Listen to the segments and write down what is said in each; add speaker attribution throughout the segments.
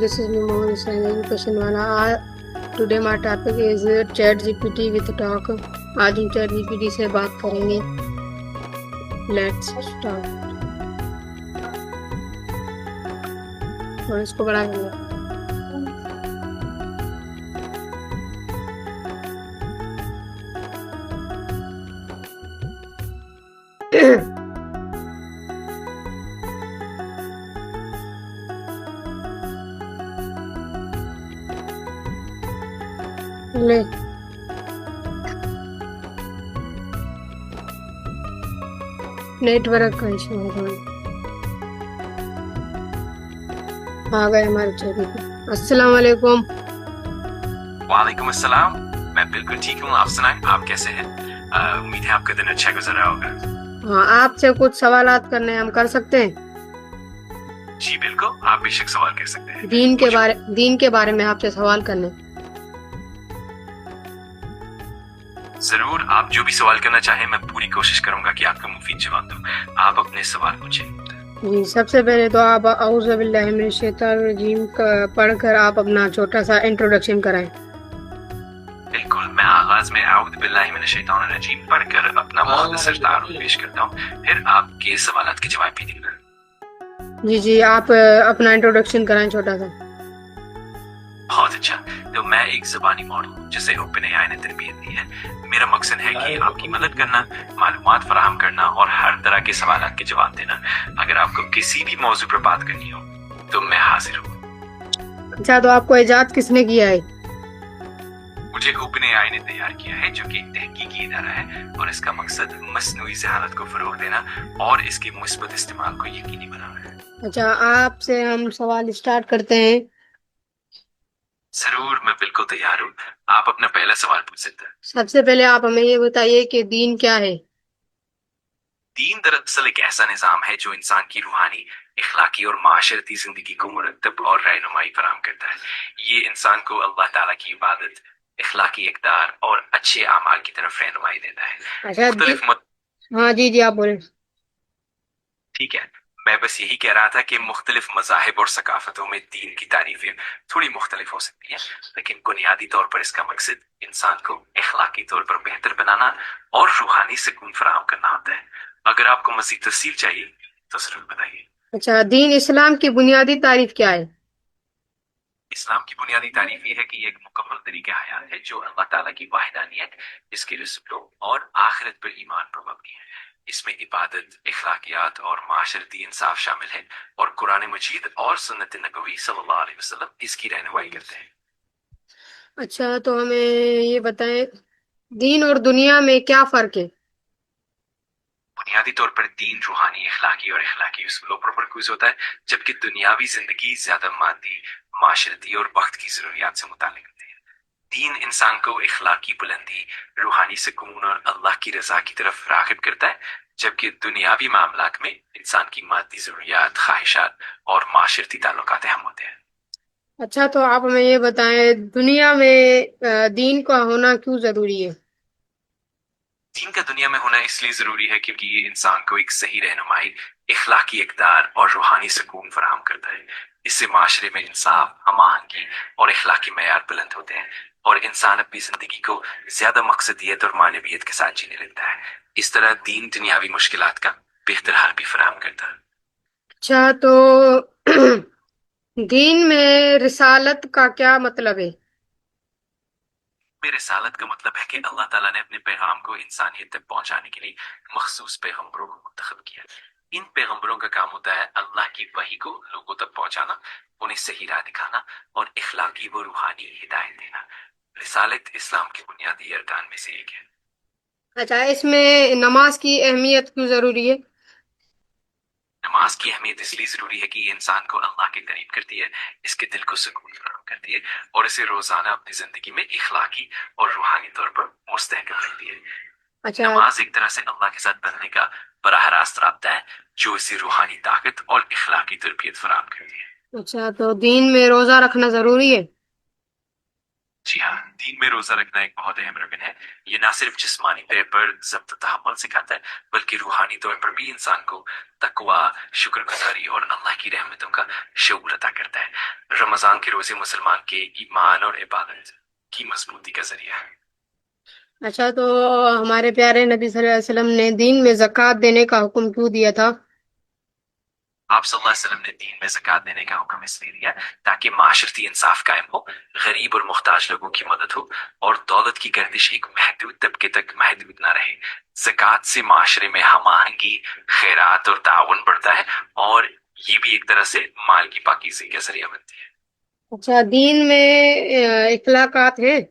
Speaker 1: this is me Mohan Hussain, education वाला. Today my topic is chat GPT with talk. आज हम chat GPT से बात करेंगे. Let's start. और इसको बड़ा करेंगे. ले नेटवर्क का इशू होगा. आ गए हमारे chat GPT. अस्सलाम वालेकुम.
Speaker 2: वालेकुम अस्सलाम. मैं बिल्कुल ठीक हूँ. आप सुनाएं, आप कैसे हैं? उम्मीद है आपका दिन अच्छा गुजर रहा होगा.
Speaker 1: हाँ, आपसे कुछ सवालात करने हम कर सकते हैं.
Speaker 2: जी बिल्कुल, आप बेशक सवाल कर सकते हैं.
Speaker 1: दीन के बारे में आपसे सवाल करने.
Speaker 2: जरूर, आप जो भी सवाल करना चाहें मैं पूरी कोशिश करूंगा कि आपका मुफीद जवाब दूं. आप अपने सवाल पूछें.
Speaker 1: जी, सबसे पहले तो आप औज़ु बिल्लाहि मिनश शैतानिर रजीम का पढ़कर आप अपना छोटा सा इंट्रोडक्शन कराएं.
Speaker 2: बिल्कुल, मैं आगाज में आऊज़ु बिल्लाहि मिनश शैतानिर रजीम पढ़कर अपना मुख्तसर तारुफ पेश करता हूँ. फिर आपके सवालात के जवाब भी दूंगा.
Speaker 1: जी, आप अपना इंट्रोडक्शन कराएं छोटा सा.
Speaker 2: बहुत अच्छा. तो मैं एक ज़बानी मॉडल हूँ जिसे ओपनएआई ने तरबियत दी है. मेरा मकसद है कि आपकी मदद करना, मालूमात फराहम करना और हर तरह के सवालात के जवाब देना. अगर आपको किसी भी मौजू पर बात करनी हो तो मैं हाजिर हूँ.
Speaker 1: अच्छा, तो आपको इजाद किसने किया है?
Speaker 2: मुझे ओपनएआई ने तैयार किया है, जो कि एक तहकीकी इदारा है और इसका मकसद मस्नूई ज़हानत को फरोग देना और इसके मुस्बत इस्तेमाल को यकीनी बनाना है.
Speaker 1: अच्छा, आपसे हम सवाल स्टार्ट करते हैं.
Speaker 2: जरूर, मैं बिल्कुल तैयार हूँ. आप अपना पहला सवाल पूछ सकते हैं.
Speaker 1: सबसे पहले आप हमें ये बताइए कि दीन क्या है?
Speaker 2: दीन दरअसल एक ऐसा निज़ाम है जो इंसान की रूहानी, इखलाकी और माशरती जिंदगी को मुरतब और रहनुमाई फराहम करता है. ये इंसान को अल्लाह ताला की इबादत, इखलाकी इक़दार और अच्छे आमाल की तरफ रहनुमाई देता है.
Speaker 1: अच्छा, हाँ जी, आप बोलें.
Speaker 2: ठीक है, मैं बस यही कह रहा था कि मुख्तलिफ मज़ाहिब और सकाफतों में दीन की तारीफें थोड़ी मुख्तलिफ हो सकती हैं, लेकिन बुनियादी तौर पर इसका मकसद इंसान को इखलाकी तौर पर बेहतर बनाना और रूहानी सुकून फराहम करना होता है. अगर आपको मज़ीद तफसील चाहिए तो जरूर बताइए.
Speaker 1: अच्छा, दीन इस्लाम की बुनियादी तारीफ क्या है?
Speaker 2: इस्लाम की बुनियादी तारीफ ये है कि ये एक मुकम्मल तरीके हयात है जो अल्लाह ताला की वाहिदानियत, इसके रसूलों और आखिरत पर ईमान पर मबनी है. इसमें इबादत, इखलाकियात और माशरती इंसाफ शामिल है और कुरान मजीद और सुन्नत नबवी सल्लल्लाहु अलैहि वसल्लम इसकी रहनुमाई करते हैं.
Speaker 1: अच्छा, तो हमें ये बताएं, दीन और दुनिया में क्या फर्क है?
Speaker 2: बुनियादी तौर पर दीन रूहानी, इखलाकी और इखलाकी उसूलों पर मरकूज होता है, जबकि दुनियावी जिंदगी ज्यादा मादी, माशरती और वक्त की जरूरियात से मुताल्लिक होती है. दीन इंसान को इखलाकी बुलंदी, रूहानी सुकून और अल्लाह की रजा की तरफ राग़िब करता है, जबकि दुनियावी मामलात में इंसान की मादी जरूरियात, ख्वाहिशात और माशरती ताल्लुकात अहम होते हैं.
Speaker 1: अच्छा, तो आप हमें ये बताएं, दुनिया में दीन का होना क्यों जरूरी है?
Speaker 2: दीन का दुनिया में होना इसलिए जरूरी है क्योंकि ये इंसान को एक सही रहनुमाई, इखलाकी इक़दार और रूहानी सुकून फराहम करता है. इससे माशरे में इंसाफ, हमाहंगी और इखलाकी मयार बुलंद होते हैं और इंसान अपनी जिंदगी को ज्यादा मकसदियत और मानवियत के साथ जीने लगता है. इस तरह दीन दुनियावी मुश्किलात का बेहतर हल भी फराहम करता है.
Speaker 1: अच्छा, तो दीन में रिसालत का क्या मतलब है?
Speaker 2: रिसालत का मतलब है कि अल्लाह ताला ने अपने पैगाम को इंसानियत तक पहुंचाने के लिए मखसूस पैगंबरों को मुंतखब किया. इन पैगंबरों का काम होता है अल्लाह की वही को लोगों तक पहुंचाना, उन्हें सही राह दिखाना और इखलाकी व रूहानी हिदायत देना. रिसालत इस्लाम के बुनियादी अरकान में से एक है.
Speaker 1: अच्छा, इसमें नमाज की अहमियत क्यों जरूरी है?
Speaker 2: नमाज की अहमियत इसलिए जरूरी है कि ये इंसान को अल्लाह के करीब करती है, इसके दिल को सुकून फराहम करती है और इसे रोजाना अपनी जिंदगी में इखलाकी और रूहानी तौर पर मुस्तहकम रखती है.
Speaker 1: अच्छा,
Speaker 2: नमाज एक तरह से अल्लाह के साथ बनने का बराह रास्त राब्ता है जो इसे रूहानी ताकत और इखलाकी तरबियत फराहम करती है.
Speaker 1: अच्छा, तो दीन में रोजा रखना जरूरी है?
Speaker 2: जी हाँ, दीन में रोजा रखना एक बहुत अहम रकन है। ये ना सिर्फ जिस्मानी तौर पर ज़ब्त तहम्मुल सिखाता है, बल्कि रूहानी तौर पर भी इंसान को तकवा, शुक्रगुजारी और अल्लाह की रहमतों का शऊर अता करता है। रमजान के रोजे मुसलमान के ईमान और इबादत की मजबूती का जरिया है।
Speaker 1: अच्छा, तो हमारे प्यारे नबी सल्लल्लाहु अलैहि वसल्लम ने दीन में ज़कात देने का हुक्म क्यों दिया था?
Speaker 2: आप सल्लल्लाहु अलैहि वसल्लम ने दीन में ज़कात देने का हुक्म इसलिए दिया ताकि माशरती इंसाफ कायम हो, गरीब और मुहताज लोगों की मदद हो और दौलत की गर्दिश एक महदूद तबके तक महदूद ना रहे। ज़कात से माशरे में हम आहंगी, खैरात और ताउन बढ़ता है और ये भी एक तरह से माल की पाकीज़गी का जरिया बनती है।
Speaker 1: अच्छा, दीन में इखलाकात हैं?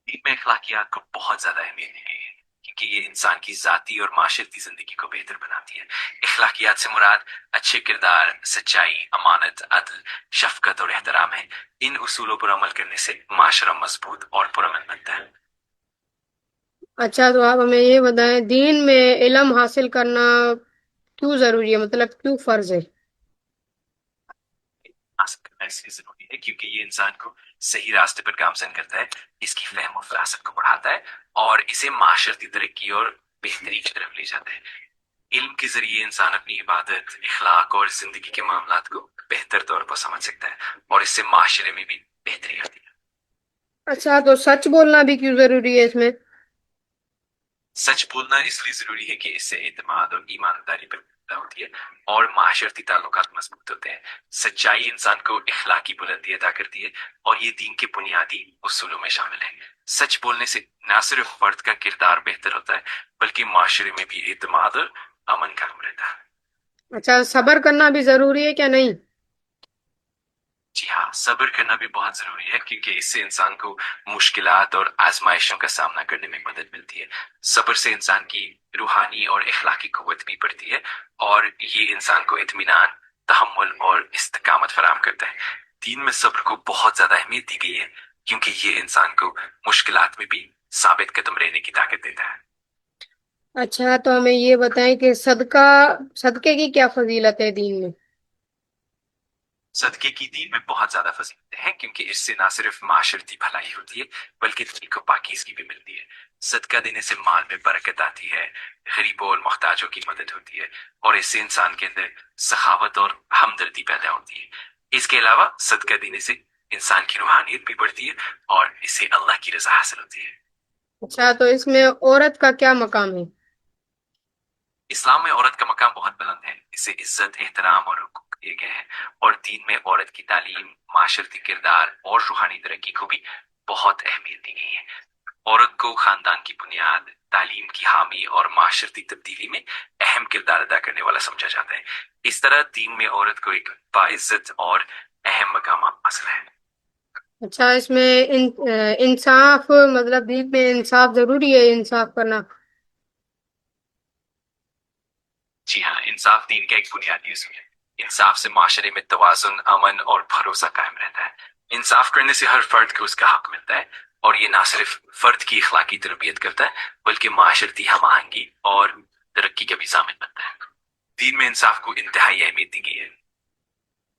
Speaker 2: दीन में अखलाकियात को बहुत ज्यादा अहमियत दी गई है क्योंकि ये इंसान की जाती और माशरती जिंदगी को बेहतर बनाती है। इखलाकियात से मुराद अच्छे किरदार, सच्चाई, अमानत, अदल, शफकत और एहतराम है। इन उसूलों पर अमल करने से माशरा मजबूत और पुरअमन बनता है।
Speaker 1: अच्छा, तो आप हमें ये बताएं, दीन में इल्म हासिल करना क्यों जरूरी है, मतलब क्यों फर्ज है?
Speaker 2: हासिल करना इसलिए जरूरी है क्योंकि ये इंसान को सही रास्ते पर गामजन करता है, इसकी फहम और फरासत को बढ़ाता है और इसे माशरती तरक्की और बेहतरी की तरफ ले जाता है। इल्म के जरिए इंसान अपनी इबादत, इखलाक और जिंदगी के मामलात को बेहतर तौर पर समझ सकता है और इससे माशरे में भी बेहतरी आती है।
Speaker 1: अच्छा, तो सच बोलना भी क्यों जरूरी है इसमें?
Speaker 2: सच बोलना इसलिए जरूरी है कि इससे एतमाद और ईमानदारी पर पैदा होती है और माशरती ताल्लुकात मजबूत होते हैं। सच्चाई इंसान को इखलाकी बुलंदी अदा करती है और ये दीन के बुनियादी उसूलों में शामिल है। सच बोलने से न सिर्फ फर्द का किरदार बेहतर होता है बल्कि माशरे में भी एतमाद और अमन कायम रहता है।
Speaker 1: अच्छा, सब्र करना भी जरूरी है क्या नहीं?
Speaker 2: जी हाँ, सब्र करना भी बहुत जरूरी है क्योंकि इससे इंसान को मुश्किलात और आजमाइशों का सामना करने में मदद मिलती है। सब्र से इंसान की रूहानी और इखलाकी कुव्वत भी बढ़ती है और ये इंसान को इत्मीनान, तहम्मुल और इस्तिकामत फराहम करता है। दीन में सब्र को बहुत ज्यादा अहमियत दी गई है क्योंकि ये इंसान को मुश्किलात में भी साबित कदम रहने की ताकत देता है।
Speaker 1: अच्छा, तो हमें ये बताएं कि सदके की क्या फजीलत है दीन में?
Speaker 2: सदके की दीन में बहुत ज्यादा फजीलतें हैं क्योंकि इससे ना सिर्फ माशरती भलाई होती है बल्कि दिल को पाकीज़गी भी मिलती है। सदका देने से माल में बरकत आती है, गरीबों और मोहताजों की मदद होती है और इससे इंसान के अंदर सखावत और हमदर्दी पैदा होती है। इसके अलावा सदका देने से इंसान की रूहानियत भी बढ़ती है और इससे अल्लाह की रजा हासिल होती है।
Speaker 1: अच्छा, तो इसमें औरत का क्या मकाम है?
Speaker 2: इस्लाम में औरत का मकाम बहुत बुलंद है। इसे इज्जत, एहतराम और हुकूक दिए गए हैं और दीन में औरत की तालीम, माशरती किरदार और रूहानी तरक्की को भी बहुत अहमियत दी गई है। औरत को खानदान की बुनियाद, तालीम की हामी और माशरती तब्दीली में अहम किरदार अदा करने वाला समझा जाता है। इस तरह दीन में औरत को एक बाइज्जत और अहम मकाम हासिल है।
Speaker 1: अच्छा, इसमें इंसाफ, मतलब दीन में इंसाफ जरूरी है, इंसाफ करना?
Speaker 2: जी हाँ, इंसाफ दीन का एक बुनियादी उसूल है। इंसाफ से माशरे में तवाजुन, अमन और भरोसा कायम रहता है। इंसाफ करने से हर फर्द को उसका हक मिलता है और ये ना सिर्फ फर्द की इखलाकी तरबियत करता है बल्कि माशरती हम आहंगी और तरक्की का भी जामिन बनता है। दीन में इंसाफ को इंतहाई अहमियत दी गई है।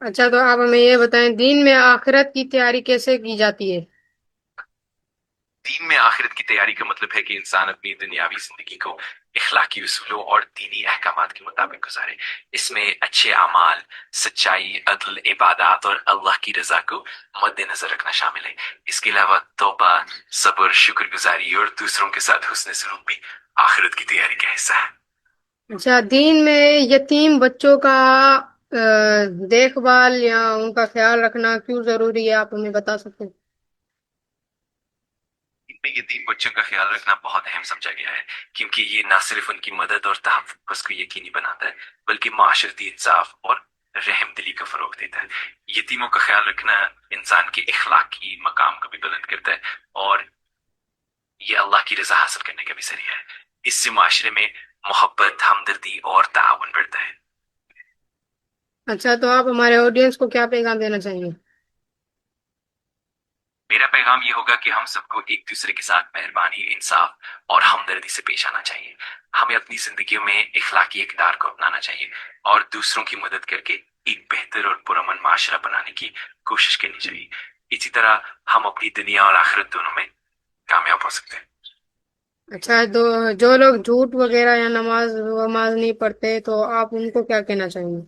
Speaker 1: अच्छा, तो आप हमें ये बताएं, दीन में आखिरत की तैयारी कैसे की जाती है?
Speaker 2: दीन में आखिरत की तैयारी का मतलब है कि इंसान अपनी दुनियावी जिंदगी को इखलाकी उसूलों और दीनी अहकामात के मुताबिक गुजारे। इसमें अच्छे अमाल, सच्चाई, अदल, इबादत और अल्लाह की रजा को मद्देनजर रखना शामिल है। इसके अलावा तौबा, सब्र, शुक्रगुजारी और दूसरों के साथ हुस्न सलूक भी आखिरत की तैयारी का हिस्सा है।
Speaker 1: अच्छा, दीन में यतीम बच्चों का देखभाल या उनका ख्याल रखना क्यों जरूरी है, आप हमें बता सकते हैं?
Speaker 2: इनमें यतीम बच्चों का ख्याल रखना बहुत अहम समझा गया है क्योंकि ये न सिर्फ उनकी मदद और तहफ़्फ़ुज़ को यकीनी बनाता है बल्कि माशरती इंसाफ और रहम दिली का फरोग देता है। यतीमों का ख्याल रखना इंसान के इखलाकी मकाम को भी बुलंद करता है और ये अल्लाह की रजा हासिल करने का भी जरिया है। इससे माशरे में मोहब्बत, हमदर्दी और ताउन बढ़ता है।
Speaker 1: अच्छा, तो आप हमारे ऑडियंस को क्या पैगाम देना चाहेंगे?
Speaker 2: मेरा पैगाम ये होगा कि हम सबको एक दूसरे के साथ मेहरबानी, इंसाफ और हमदर्दी से पेश आना चाहिए। हमें अपनी जिंदगी में इखलाकी इकदार को अपनाना चाहिए और दूसरों की मदद करके एक बेहतर और पुरअमन माशरा बनाने की कोशिश करनी चाहिए। इसी तरह हम अपनी दुनिया और आखिरत दोनों में कामयाब हो सकते हैं।
Speaker 1: अच्छा, तो जो लोग झूठ वगैरह या नमाज वमाज नहीं पढ़ते तो आप उनको क्या कहना चाहेंगे?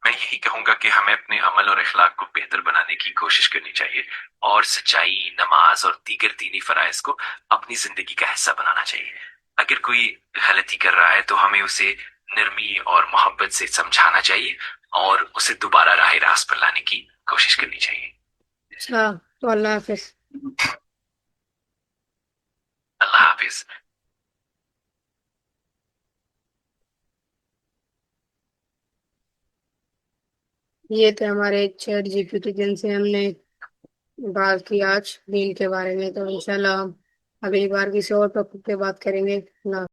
Speaker 2: मैं यही कहूंगा कि हमें अपने अमल और अखलाक को बेहतर बनाने की कोशिश करनी चाहिए और सच्चाई, नमाज और दीगर दीनी फराइज को अपनी जिंदगी का हिस्सा बनाना चाहिए। अगर कोई गलती कर रहा है तो हमें उसे नरमी और मोहब्बत से समझाना चाहिए और उसे दोबारा राह रास्त पर लाने की कोशिश करनी चाहिए।
Speaker 1: अच्छा, तो अल्लाह हाफिज।
Speaker 2: अल्लाह हाफिज।
Speaker 1: ये थे हमारे चैट जीपीटी जिनसे हमने बात की आज दीन के बारे में। तो इंशाल्लाह हम अगली बार किसी और टॉपिक पे बात करेंगे ना।